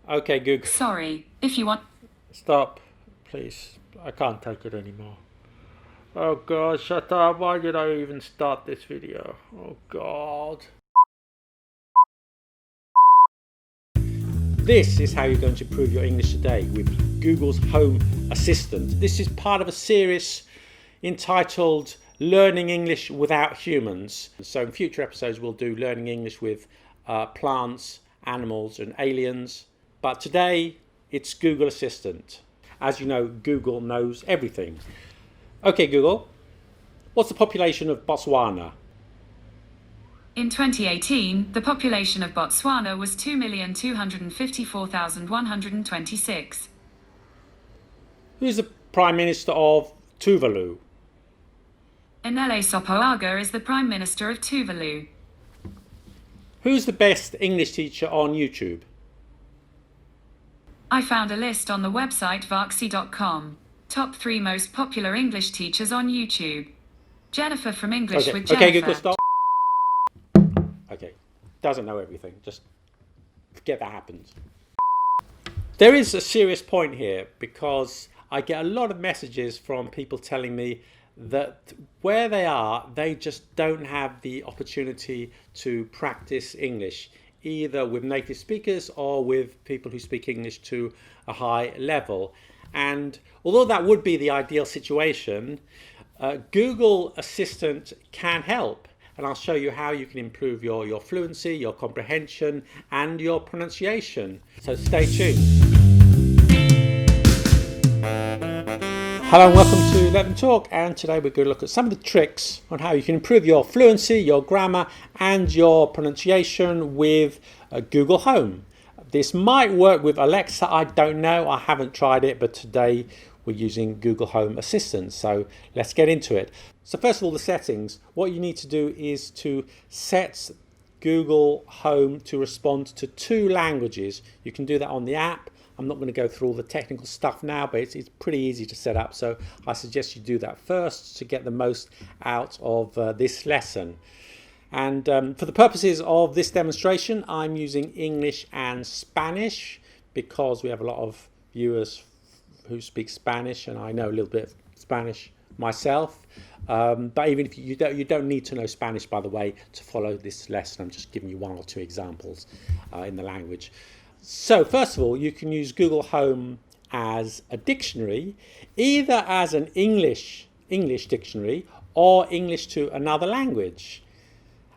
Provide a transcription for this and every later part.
Okay, Google. Sorry, if you want. Stop, please. I can't take it anymore. Oh God, shut up. Why did I even start this video? Oh God. This is how you're going to improve your English today with Google's Home Assistant. This is part of a series entitled Learning English Without Humans. So in future episodes we'll do learning English with plants, animals and aliens. But today it's Google Assistant. As you know, Google knows everything. Okay, Google, what's the population of Botswana? In 2018, the population of Botswana was 2,254,126. Who's the Prime Minister of Tuvalu? Enele Sopoaga is the Prime Minister of Tuvalu. Who's the best English teacher on YouTube? I found a list on the website varksy.com. Top 3 most popular English teachers on YouTube. Jennifer from English with Jennifer. Okay, Google, stop. Okay, doesn't know everything. Just forget that happens. There is a serious point here because I get a lot of messages from people telling me that where they are, they just don't have the opportunity to practice English, either with native speakers or with people who speak English to a high level. And although that would be the ideal situation, Google Assistant can help. And I'll show you how you can improve your fluency, your comprehension and your pronunciation. So stay tuned. Hello and welcome to Let Them Talk, and today we're going to look at some of the tricks on how you can improve your fluency, your grammar and your pronunciation with Google Home. This might work with Alexa, I don't know, I haven't tried it, but today we're using Google Home Assistant, so let's get into it. So first of all, the settings. What you need to do is to set Google Home to respond to 2 languages. You can do that on the app. I'm not going to go through all the technical stuff now, but it's pretty easy to set up, so I suggest you do that first to get the most out of this lesson. And for the purposes of this demonstration, I'm using English and Spanish because we have a lot of viewers who speak Spanish, and I know a little bit of Spanish myself. But even if you don't need to know Spanish, by the way, to follow this lesson. I'm just giving you 1 or 2 examples in the language. So first of all, you can use Google Home as a dictionary, either as an English dictionary or English to another language.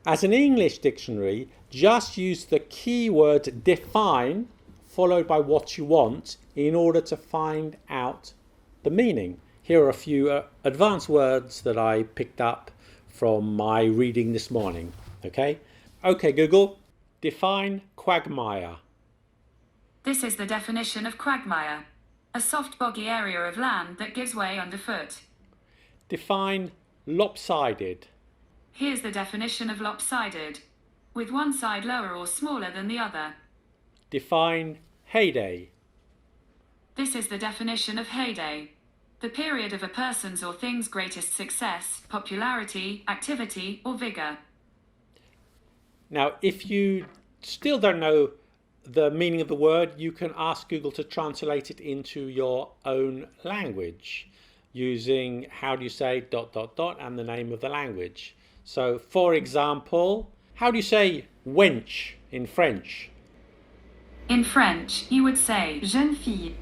As an English dictionary, just use the keyword define followed by what you want in order to find out the meaning. Here are a few advanced words that I picked up from my reading this morning. Okay, Google, define quagmire. This is the definition of quagmire. A soft boggy area of land that gives way underfoot. Define lopsided. Here's the definition of lopsided. With one side lower or smaller than the other. Define heyday. This is the definition of heyday. The period of a person's or thing's greatest success, popularity, activity, or vigor. Now, if you still don't know the meaning of the word, you can ask Google to translate it into your own language using how do you say ... and the name of the language. So, for example, how do you say wench in French? In French, you would say jeune fille.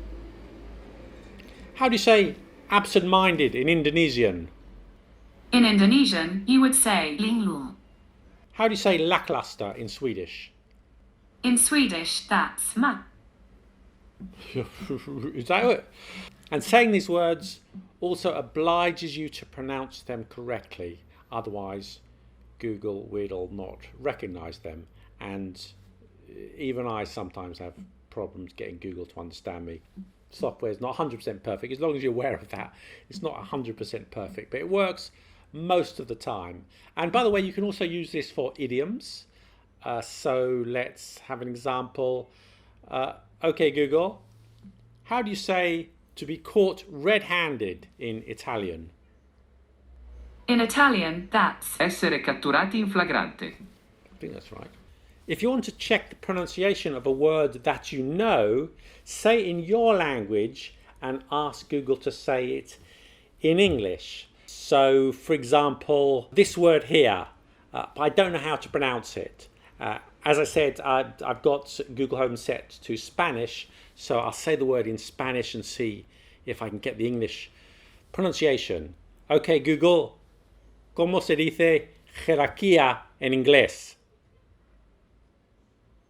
How do you say absent-minded in Indonesian? In Indonesian, you would say linglung. How do you say lackluster in Swedish? In Swedish, that's ma. Is that it? And saying these words also obliges you to pronounce them correctly. Otherwise, Google will not recognize them. And even I sometimes have problems getting Google to understand me. Software is not 100% perfect. As long as you're aware of that, it's not 100% perfect, but it works most of the time. And by the way, you can also use this for idioms. So let's have an example. Okay, Google, how do you say to be caught red-handed in Italian? In Italian, that's Essere catturati in flagrante. I think that's right. If you want to check the pronunciation of a word that you know, say it in your language and ask Google to say it in English. So, for example, this word here, I don't know how to pronounce it. As I said, I've got Google Home set to Spanish, so I'll say the word in Spanish and see if I can get the English pronunciation. Okay, Google, ¿cómo se dice jerarquía en inglés?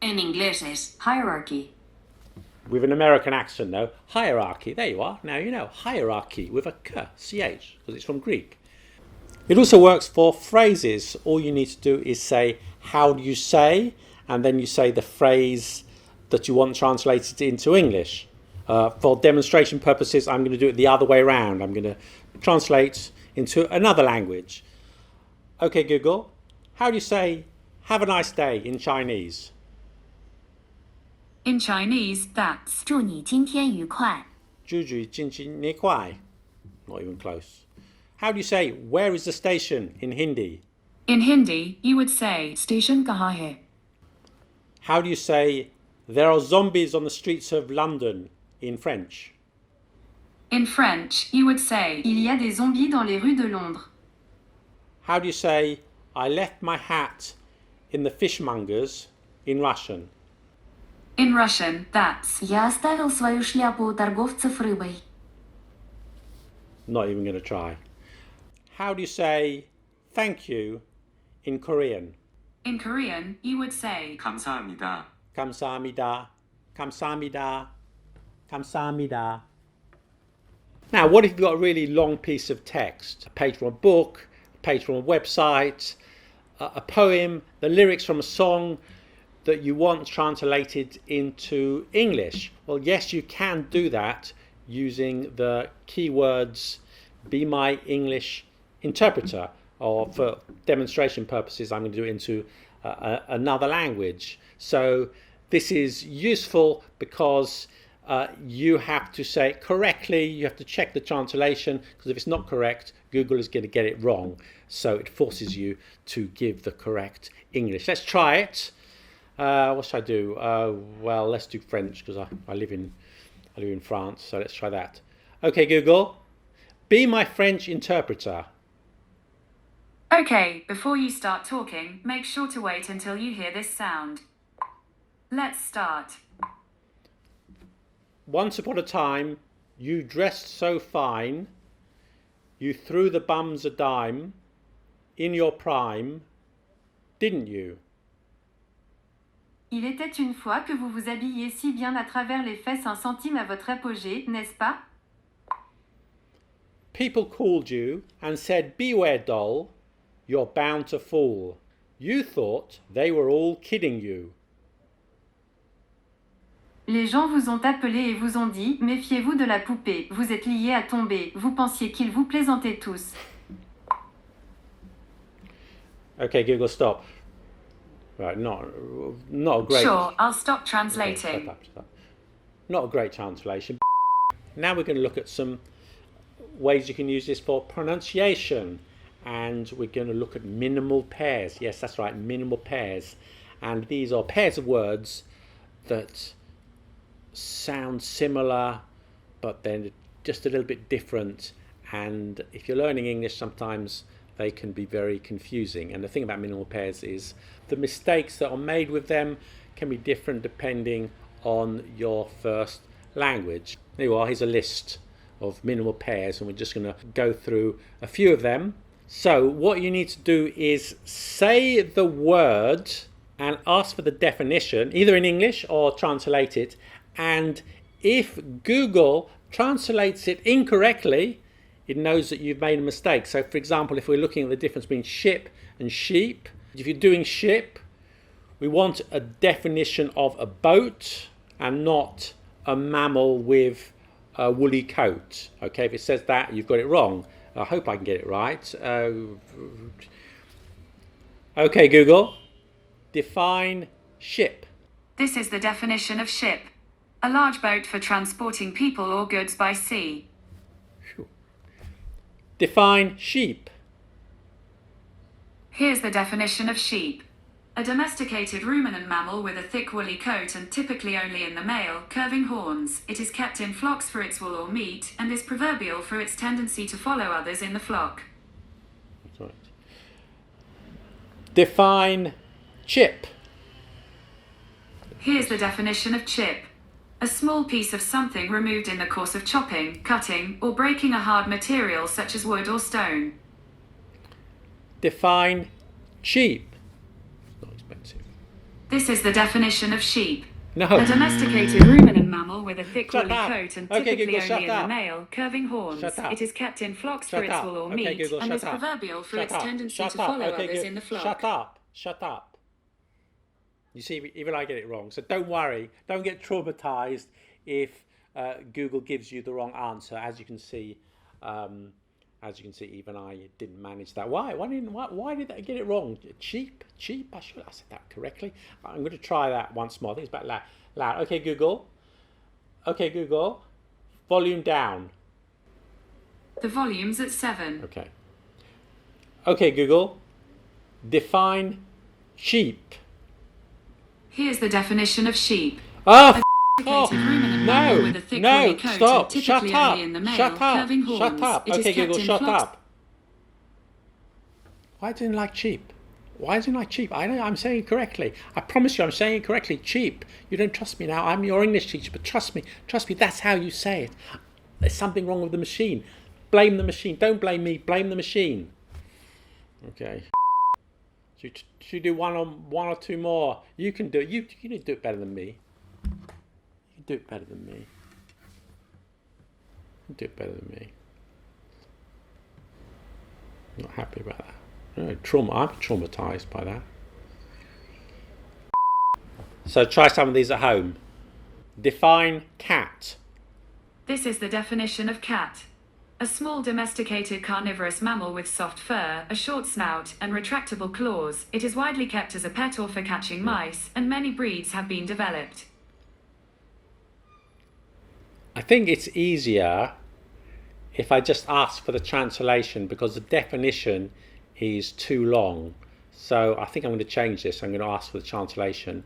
En inglés es hierarchy. With an American accent, though. Hierarchy. There you are. Now you know. Hierarchy with a K, CH, because it's from Greek. It also works for phrases. All you need to do is say, how do you say? And then you say the phrase that you want translated into English. For demonstration purposes, I'm going to do it the other way around. I'm going to translate into another language. Okay, Google. How do you say, have a nice day in Chinese? In Chinese, that's 祝你今天愉快。祝你今天愉快. Not even close. How do you say, where is the station in Hindi? In Hindi, you would say station kahan hai? How do you say, there are zombies on the streets of London in French? In French, you would say il y a des zombies dans les rues de Londres. How do you say, I left my hat in the fishmonger's in Russian? In Russian, that's Я оставил свою шляпу у торговцев рыбой. Not even going to try. How do you say, thank you in Korean? in Korean, you would say 감사합니다. 감사합니다. 감사합니다. 감사합니다. Now, what if you've got a really long piece of text? A page from a book, a page from a website, a poem, the lyrics from a song that you want translated into English. Well, yes, you can do that using the keywords Be My English Interpreter, or for demonstration purposes, I'm going to do it into another language. So this is useful because you have to say it correctly, you have to check the translation, because if it's not correct, Google is going to get it wrong. So it forces you to give the correct English. Let's try it. What should I do? Well, let's do French, because I live in France, so let's try that. Okay, Google, be my French interpreter. Okay, before you start talking, make sure to wait until you hear this sound. Let's start. Once upon a time, you dressed so fine, you threw the bums a dime, in your prime, didn't you? Il était une fois que vous vous habilliez si bien à travers les fesses 1 centime à votre apogée, n'est-ce pas? People called you and said, beware doll, you're bound to fall. You thought they were all kidding you. Les gens vous ont appelé et vous ont dit, méfiez-vous de la poupée, vous êtes liés à tomber, vous pensiez qu'ils vous plaisantaient tous. Okay, Google, stop. Right, not a great... Sure, I'll stop translating. Okay, stop. Not a great translation. Now we're going to look at some ways you can use this for pronunciation. And we're going to look at minimal pairs. Yes, that's right, minimal pairs. And these are pairs of words that sound similar, but then just a little bit different. And if you're learning English, sometimes they can be very confusing. And the thing about minimal pairs is the mistakes that are made with them can be different depending on your first language. There you are, here's a list of minimal pairs, and we're just going to go through a few of them. So what you need to do is say the word and ask for the definition, either in English or translate it. And if Google translates it incorrectly, it knows that you've made a mistake. So for example, if we're looking at the difference between ship and sheep, if you're doing ship, we want a definition of a boat and not a mammal with a woolly coat. Okay, if it says that, you've got it wrong. I hope I can get it right. Okay, Google, define ship. This is the definition of ship. A large boat for transporting people or goods by sea. Define sheep. Here's the definition of sheep. A domesticated ruminant mammal with a thick woolly coat and typically only in the male, curving horns. It is kept in flocks for its wool or meat and is proverbial for its tendency to follow others in the flock. That's right. Define chip. Here's the definition of chip. A small piece of something removed in the course of chopping, cutting, or breaking a hard material such as wood or stone. Define cheap. Not expensive. This is the definition of sheep. No. A domesticated ruminant mammal with a thick Shut woolly up. coat and Okay, typically Google, shut only in up. the male, curving horns. Shut up. It is kept in flocks Shut for its up. wool or Okay, meat Google, and shut is up. proverbial for Shut its up. tendency Shut to up. follow Okay, others good. in the flock. Shut up. Shut up. You see, even I get it wrong. So don't worry. Don't get traumatized if Google gives you the wrong answer. As you can see, even I didn't manage that. Why did I get it wrong? Cheap. I should have said that correctly. I'm going to try that once more. I think it's about loud. Okay, Google. Volume down. The volume's at 7. Okay. Okay, Google. Define sheep. Here's the definition of sheep. Oh, Domesticated ruminant mammal with a thick woolly coat stop, and typically shut up, only in the male, shut up, curving horns. shut up. It is Okay, kept Google, in shut flocks. up. Why doesn't it like cheap? Why isn't it like cheap? I know I'm saying it correctly. I promise you I'm saying it correctly. Cheap. You don't trust me now. I'm your English teacher, but trust me, that's how you say it. There's something wrong with the machine. Blame the machine. Don't blame me. Blame the machine. Okay. Should you do one or two more? You can do it. You can do it better than me. You can do it better than me. You can do it better than me. I'm not happy about that. No, I'm traumatized by that. So try some of these at home. Define cat. This is the definition of cat. A small domesticated carnivorous mammal with soft fur, a short snout, and retractable claws. It is widely kept as a pet or for catching mice, and many breeds have been developed. I think it's easier if I just ask for the translation because the definition is too long. So I think I'm going to change this. I'm going to ask for the translation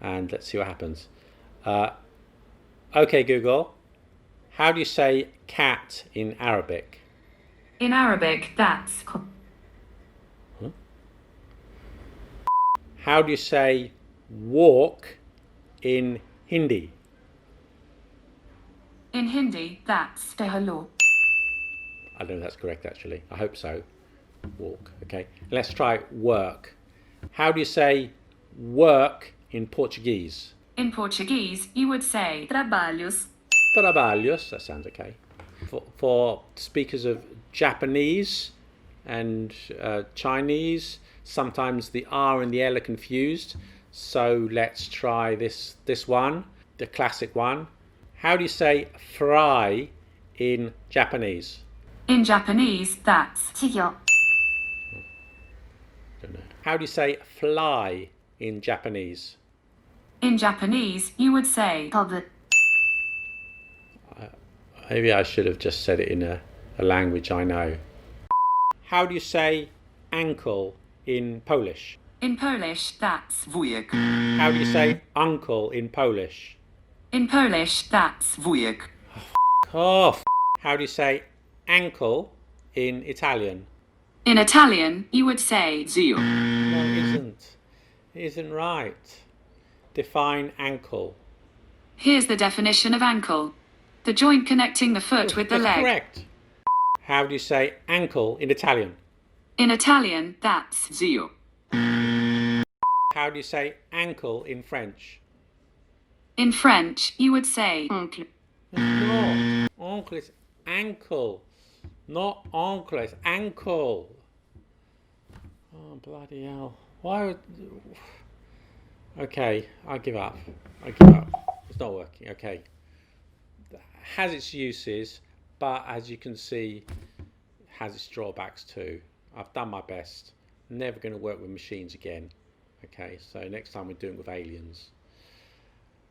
and let's see what happens. Okay, Google. How do you say cat in Arabic? In Arabic, that's Huh? How do you say walk in Hindi? in Hindi, that's Tehalo. I don't know if that's correct actually. I hope so. Walk. Okay. Let's try work. How do you say work in Portuguese? in Portuguese, you would say Trabalhos. Trabalhos. That sounds okay. For speakers of Japanese and Chinese, sometimes the R and the L are confused. So let's try this one, the classic one. How do you say fry in Japanese? in Japanese, that's 튀겨. Don't know. How do you say fly in Japanese? in Japanese, you would say 더브. Maybe I should have just said it in a language I know. How do you say ankle in Polish? in Polish, that's Wujek, How do you say uncle in Polish? in Polish, that's wujek, Oh, how do you say ankle in Italian? in Italian, you would say zio, No, it isn't. It isn't right. Define ankle. Here's the definition of ankle. The joint connecting the foot with the That's leg. correct. How do you say ankle in Italian? In Italian, that's zio, How do you say ankle in French? in French, you would say oncle. No, uncle is ankle, not uncle, it's ankle. Oh, bloody hell. Why would... Okay, I give up. It's not working. Okay. It has its uses, but as you can see, it has its drawbacks too. I've done my best. Never going to work with machines again. Okay, so next time we're doing it with aliens.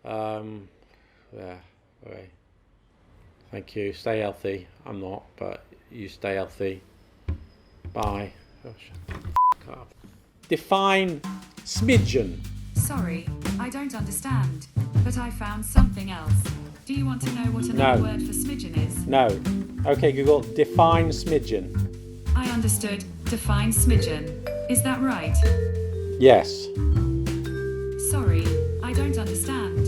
Yeah, okay. Thank you. Stay healthy. I'm not, but you stay healthy. Bye. Oh, shut the f*** up. Define Smidgen. Sorry, I don't understand. But I found something else. Do you want to know what another No. word for smidgen is? No. Okay, Google, define smidgen. I understood. Define smidgen. Is that right? Yes. Sorry,